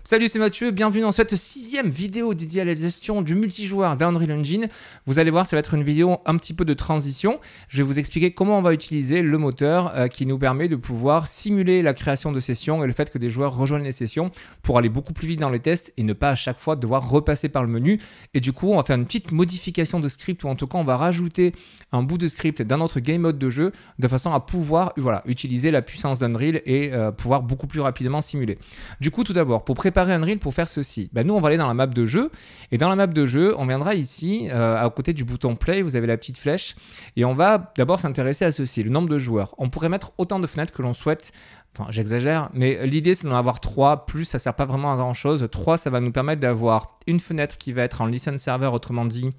Salut, c'est Mathieu, bienvenue dans cette 6e vidéo dédiée à la gestion du multijoueur d'Unreal Engine. Vous allez voir, ça va être une vidéo un petit peu de transition. Je vais vous expliquer comment on va utiliser le moteur qui nous permet de pouvoir simuler la création de sessions et le fait que des joueurs rejoignent les sessions pour aller beaucoup plus vite dans les tests et ne pas à chaque fois devoir repasser par le menu. Et du coup, on va faire une petite modification de script ou en tout cas, on va rajouter un bout de script dans notre game mode de jeu de façon à pouvoir utiliser la puissance d'Unreal et pouvoir beaucoup plus rapidement simuler. Du coup, tout d'abord, pour préparer Unreal pour faire ceci, nous on va aller dans la map de jeu et dans la map de jeu on viendra ici à côté du bouton play, vous avez la petite flèche et on va d'abord s'intéresser à ceci, le nombre de joueurs. On pourrait mettre autant de fenêtres que l'on souhaite, enfin j'exagère, mais l'idée c'est d'en avoir 3, plus ça sert pas vraiment à grand chose. 3 ça va nous permettre d'avoir une fenêtre qui va être en listen server, autrement dit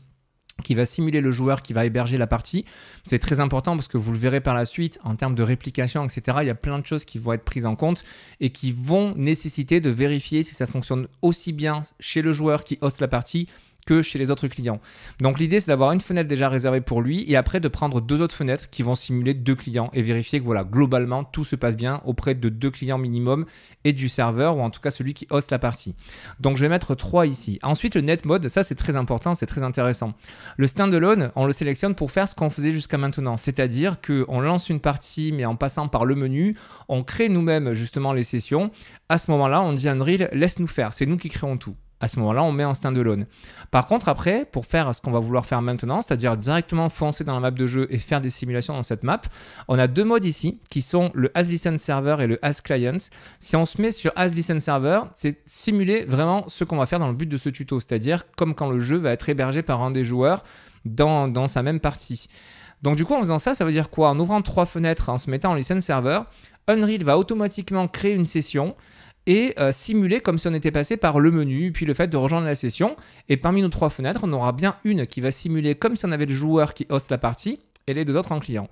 qui va simuler le joueur qui va héberger la partie. C'est très important parce que vous le verrez par la suite, en termes de réplication, etc., il y a plein de choses qui vont être prises en compte et qui vont nécessiter de vérifier si ça fonctionne aussi bien chez le joueur qui hoste la partie que chez les autres clients. Donc l'idée c'est d'avoir une fenêtre déjà réservée pour lui et après de prendre 2 autres fenêtres qui vont simuler 2 clients et vérifier que voilà, globalement tout se passe bien auprès de 2 clients minimum et du serveur ou en tout cas celui qui hoste la partie. Donc je vais mettre 3 ici. Ensuite le net mode, ça c'est très important, c'est très intéressant. Le standalone, on le sélectionne pour faire ce qu'on faisait jusqu'à maintenant, c'est-à-dire qu'on lance une partie mais en passant par le menu, on crée nous-mêmes justement les sessions. À ce moment-là, on dit à Unreal, laisse-nous faire, c'est nous qui créons tout. À ce moment-là, on met en standalone. Par contre, après, pour faire ce qu'on va vouloir faire maintenant, c'est-à-dire directement foncer dans la map de jeu et faire des simulations dans cette map, on a 2 modes ici qui sont le AsListenServer et le AsClient. Si on se met sur AsListenServer, c'est simuler vraiment ce qu'on va faire dans le but de ce tuto, c'est-à-dire comme quand le jeu va être hébergé par un des joueurs dans sa même partie. Donc du coup, en faisant ça, ça veut dire quoi? En ouvrant 3 fenêtres, en se mettant en ListenServer, Unreal va automatiquement créer une session et simuler comme si on était passé par le menu, puis le fait de rejoindre la session. Et parmi nos 3 fenêtres, on aura bien une qui va simuler comme si on avait le joueur qui hoste la partie et les 2 autres en client.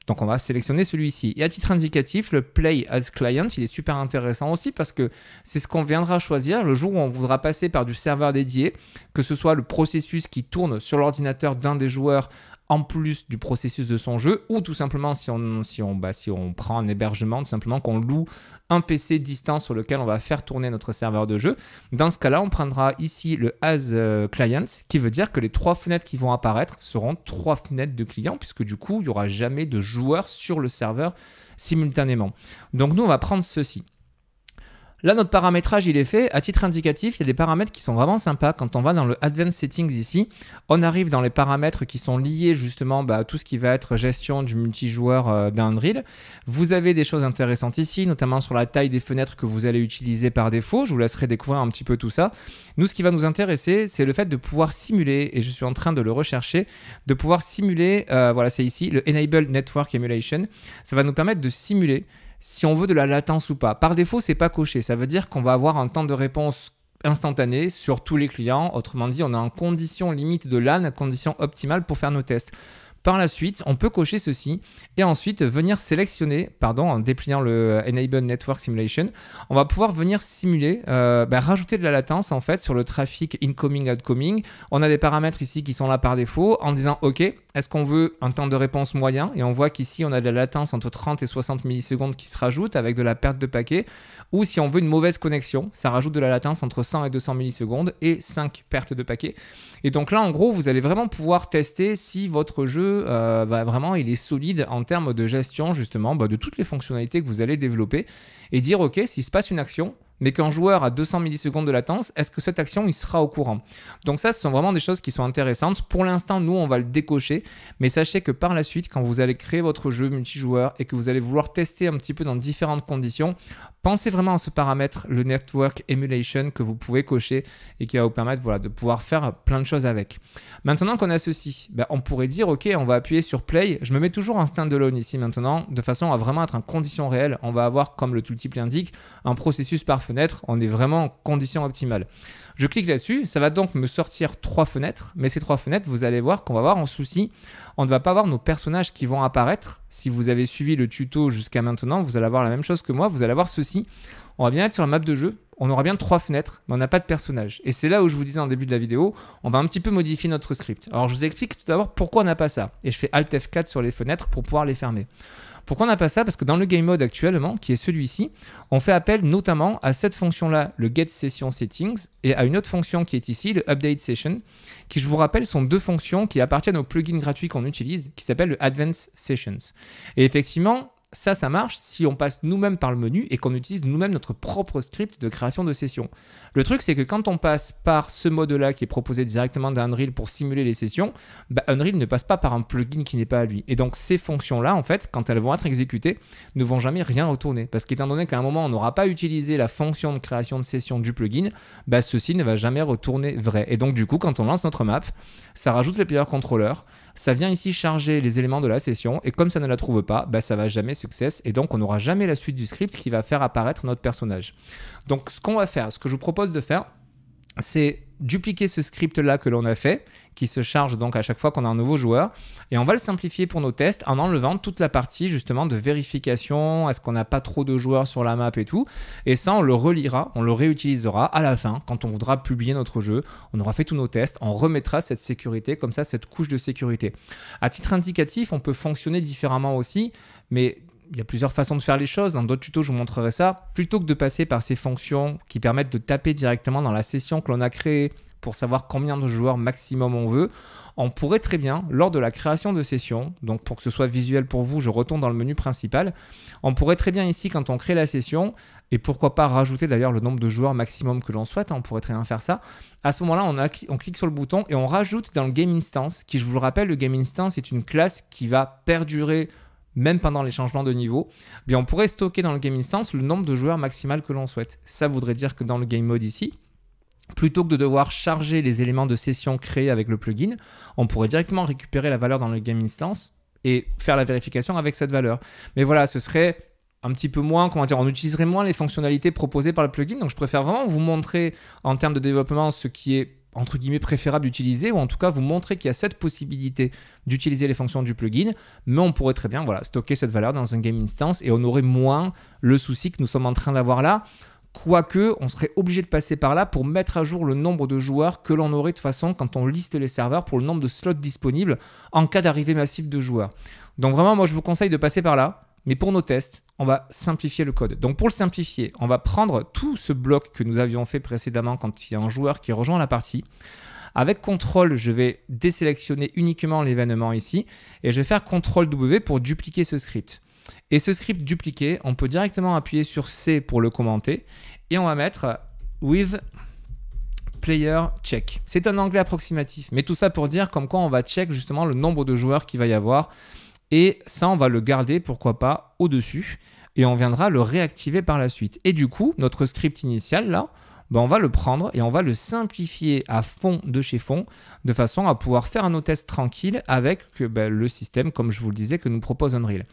Donc on va sélectionner celui-ci. Et à titre indicatif, le Play as Client, il est super intéressant aussi parce que c'est ce qu'on viendra choisir le jour où on voudra passer par du serveur dédié, que ce soit le processus qui tourne sur l'ordinateur d'un des joueurs en plus du processus de son jeu, ou tout simplement si on prend un hébergement, tout simplement qu'on loue un PC distant sur lequel on va faire tourner notre serveur de jeu. Dans ce cas-là, on prendra ici le As Client, qui veut dire que les 3 fenêtres qui vont apparaître seront 3 fenêtres de clients, puisque du coup, il n'y aura jamais de joueurs sur le serveur simultanément. Donc nous, on va prendre ceci. Là, notre paramétrage, il est fait. À titre indicatif, il y a des paramètres qui sont vraiment sympas. Quand on va dans le Advanced Settings ici, on arrive dans les paramètres qui sont liés justement à tout ce qui va être gestion du multijoueur d'Unreal. Vous avez des choses intéressantes ici, notamment sur la taille des fenêtres que vous allez utiliser par défaut. Je vous laisserai découvrir un petit peu tout ça. Nous, ce qui va nous intéresser, c'est le fait de pouvoir simuler, et je suis en train de le rechercher, de pouvoir simuler, voilà, c'est ici, le Enable Network Emulation. Ça va nous permettre de simuler si on veut de la latence ou pas. Par défaut, c'est pas coché. Ça veut dire qu'on va avoir un temps de réponse instantané sur tous les clients. Autrement dit, on est en condition limite de LAN, condition optimale pour faire nos tests. Par la suite, on peut cocher ceci et ensuite venir sélectionner, en dépliant le Enable Network Simulation, on va pouvoir venir simuler, rajouter de la latence en fait sur le trafic incoming, outgoing. On a des paramètres ici qui sont là par défaut en disant OK, est-ce qu'on veut un temps de réponse moyen? Et on voit qu'ici, on a de la latence entre 30 et 60 millisecondes qui se rajoute avec de la perte de paquets. Ou si on veut une mauvaise connexion, ça rajoute de la latence entre 100 et 200 millisecondes et 5 pertes de paquets. Et donc là, en gros, vous allez vraiment pouvoir tester si votre jeu, vraiment, il est solide en termes de gestion, justement, de toutes les fonctionnalités que vous allez développer et dire, OK, s'il se passe une action, mais qu'un joueur a 200 millisecondes de latence, est-ce que cette action, il sera au courant? Donc ça, ce sont vraiment des choses qui sont intéressantes. Pour l'instant, nous, on va le décocher, mais sachez que par la suite, quand vous allez créer votre jeu multijoueur et que vous allez vouloir tester un petit peu dans différentes conditions, pensez vraiment à ce paramètre, le Network Emulation, que vous pouvez cocher et qui va vous permettre de pouvoir faire plein de choses avec. Maintenant qu'on a ceci, on pourrait dire, OK, on va appuyer sur Play. Je me mets toujours en standalone ici maintenant, de façon à vraiment être en condition réelle. On va avoir, comme le tooltip l'indique, un processus par fenêtre. On est vraiment en condition optimale. Je clique là-dessus, ça va donc me sortir 3 fenêtres, mais ces 3 fenêtres, vous allez voir qu'on va avoir un souci. On ne va pas avoir nos personnages qui vont apparaître. Si vous avez suivi le tuto jusqu'à maintenant, vous allez avoir la même chose que moi. Vous allez avoir ceci. On va bien être sur la map de jeu. On aura bien 3 fenêtres, mais on n'a pas de personnage. Et c'est là où je vous disais en début de la vidéo, on va un petit peu modifier notre script. Alors je vous explique tout d'abord pourquoi on n'a pas ça. Et je fais Alt F4 sur les fenêtres pour pouvoir les fermer. Pourquoi on n'a pas ça? Parce que dans le game mode actuellement, qui est celui-ci, on fait appel notamment à cette fonction-là, le get session settings, et à une autre fonction qui est ici, le update session, qui, je vous rappelle, sont deux fonctions qui appartiennent au plugin gratuit qu'on utilise, qui s'appelle le Advanced Sessions. Et effectivement, ça marche si on passe nous-mêmes par le menu et qu'on utilise nous-mêmes notre propre script de création de session. Le truc, c'est que quand on passe par ce mode-là qui est proposé directement d'Unreal pour simuler les sessions, Unreal ne passe pas par un plugin qui n'est pas à lui. Et donc, ces fonctions-là, en fait, quand elles vont être exécutées, ne vont jamais rien retourner. Parce qu'étant donné qu'à un moment, on n'aura pas utilisé la fonction de création de session du plugin, ceci ne va jamais retourner vrai. Et donc, du coup, quand on lance notre map, ça rajoute les player controllers, ça vient ici charger les éléments de la session, et comme ça ne la trouve pas, ça va jamais success, et donc on n'aura jamais la suite du script qui va faire apparaître notre personnage. Donc ce qu'on va faire, ce que je vous propose de faire, c'est dupliquer ce script-là que l'on a fait, qui se charge donc à chaque fois qu'on a un nouveau joueur, et on va le simplifier pour nos tests en enlevant toute la partie justement de vérification, est-ce qu'on n'a pas trop de joueurs sur la map et tout, et ça on le relira, on le réutilisera à la fin, quand on voudra publier notre jeu, on aura fait tous nos tests, on remettra cette sécurité, comme ça cette couche de sécurité. À titre indicatif, on peut fonctionner différemment aussi, mais il y a plusieurs façons de faire les choses. Dans d'autres tutos, je vous montrerai ça. Plutôt que de passer par ces fonctions qui permettent de taper directement dans la session que l'on a créée pour savoir combien de joueurs maximum on veut, on pourrait très bien, lors de la création de session, donc pour que ce soit visuel pour vous, je retourne dans le menu principal, on pourrait très bien ici, quand on crée la session, et pourquoi pas rajouter d'ailleurs le nombre de joueurs maximum que l'on souhaite, on pourrait très bien faire ça. À ce moment-là, on clique sur le bouton et on rajoute dans le Game Instance, qui, je vous le rappelle, le Game Instance est une classe qui va perdurer même pendant les changements de niveau, on pourrait stocker dans le Game Instance le nombre de joueurs maximal que l'on souhaite. Ça voudrait dire que dans le Game Mode ici, plutôt que de devoir charger les éléments de session créés avec le plugin, on pourrait directement récupérer la valeur dans le Game Instance et faire la vérification avec cette valeur. Mais voilà, ce serait un petit peu moins, on utiliserait moins les fonctionnalités proposées par le plugin, donc je préfère vraiment vous montrer en termes de développement ce qui est entre guillemets préférable d'utiliser, ou en tout cas vous montrer qu'il y a cette possibilité d'utiliser les fonctions du plugin, mais on pourrait très bien stocker cette valeur dans un Game Instance et on aurait moins le souci que nous sommes en train d'avoir là, quoique on serait obligé de passer par là pour mettre à jour le nombre de joueurs que l'on aurait de toute façon quand on liste les serveurs pour le nombre de slots disponibles en cas d'arrivée massive de joueurs. Donc vraiment, moi je vous conseille de passer par là. Mais pour nos tests, on va simplifier le code. Donc pour le simplifier, on va prendre tout ce bloc que nous avions fait précédemment quand il y a un joueur qui rejoint la partie. Avec CTRL, je vais désélectionner uniquement l'événement ici et je vais faire CTRL-W pour dupliquer ce script. Et ce script dupliqué, on peut directement appuyer sur C pour le commenter et on va mettre with player check. C'est un anglais approximatif, mais tout ça pour dire comme quoi on va check justement le nombre de joueurs qu'il va y avoir. Et ça, on va le garder, pourquoi pas, au-dessus. Et on viendra le réactiver par la suite. Et du coup, notre script initial, là, on va le prendre et on va le simplifier à fond de chez fond, de façon à pouvoir faire nos tests tranquilles avec le système, comme je vous le disais, que nous propose Unreal.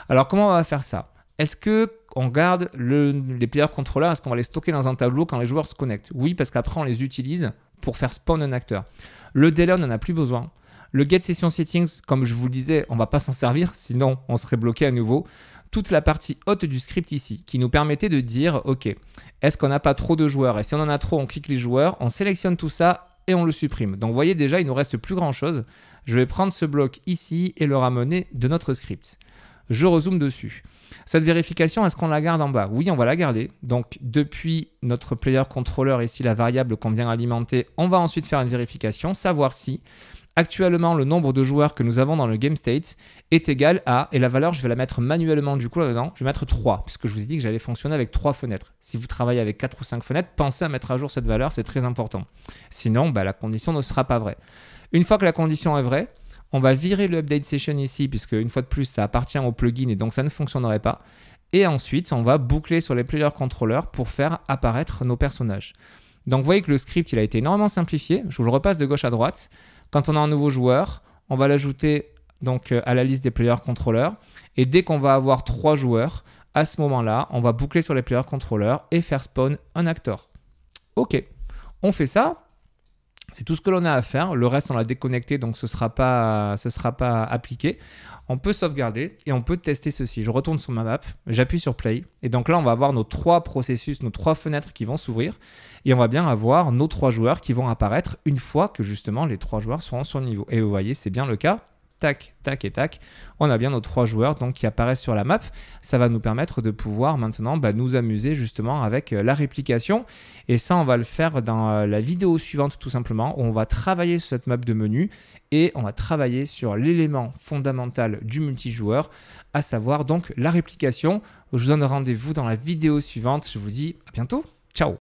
Alors, comment on va faire ça? Est-ce qu'on garde les player controllers? Est-ce qu'on va les stocker dans un tableau quand les joueurs se connectent? Oui, parce qu'après, on les utilise pour faire spawn un acteur. Le delay, on n'en a plus besoin. Le get session settings, comme je vous le disais, on ne va pas s'en servir, sinon on serait bloqué à nouveau. Toute la partie haute du script ici, qui nous permettait de dire, ok, est-ce qu'on n'a pas trop de joueurs? Et si on en a trop, on clique les joueurs, on sélectionne tout ça et on le supprime. Donc vous voyez déjà, il ne nous reste plus grand-chose. Je vais prendre ce bloc ici et le ramener de notre script. Je rezoome dessus. Cette vérification, est-ce qu'on la garde en bas? Oui, on va la garder. Donc, depuis notre player controller, ici, la variable qu'on vient alimenter, on va ensuite faire une vérification, savoir si actuellement le nombre de joueurs que nous avons dans le game state est égal à, et la valeur, je vais la mettre manuellement du coup là-dedans, je vais mettre 3, puisque je vous ai dit que j'allais fonctionner avec 3 fenêtres. Si vous travaillez avec 4 ou 5 fenêtres, pensez à mettre à jour cette valeur, c'est très important. Sinon, la condition ne sera pas vraie. Une fois que la condition est vraie, on va virer le update session ici, puisque une fois de plus, ça appartient au plugin et donc ça ne fonctionnerait pas. Et ensuite, on va boucler sur les player controllers pour faire apparaître nos personnages. Donc, vous voyez que le script, il a été énormément simplifié. Je vous le repasse de gauche à droite. Quand on a un nouveau joueur, on va l'ajouter donc à la liste des player controllers. Et dès qu'on va avoir 3 joueurs, à ce moment-là, on va boucler sur les player controllers et faire spawn un acteur. Ok, on fait ça. C'est tout ce que l'on a à faire. Le reste, on l'a déconnecté, donc ce ne sera pas appliqué. On peut sauvegarder et on peut tester ceci. Je retourne sur ma map, j'appuie sur Play. Et donc là, on va avoir nos 3 processus, nos 3 fenêtres qui vont s'ouvrir. Et on va bien avoir nos 3 joueurs qui vont apparaître une fois que justement les 3 joueurs seront sur le niveau. Et vous voyez, c'est bien le cas. tac, tac et tac, on a bien nos 3 joueurs donc, qui apparaissent sur la map. Ça va nous permettre de pouvoir maintenant nous amuser justement avec la réplication. Et ça, on va le faire dans la vidéo suivante tout simplement, où on va travailler sur cette map de menu et on va travailler sur l'élément fondamental du multijoueur, à savoir donc la réplication. Je vous donne rendez-vous dans la vidéo suivante. Je vous dis à bientôt. Ciao!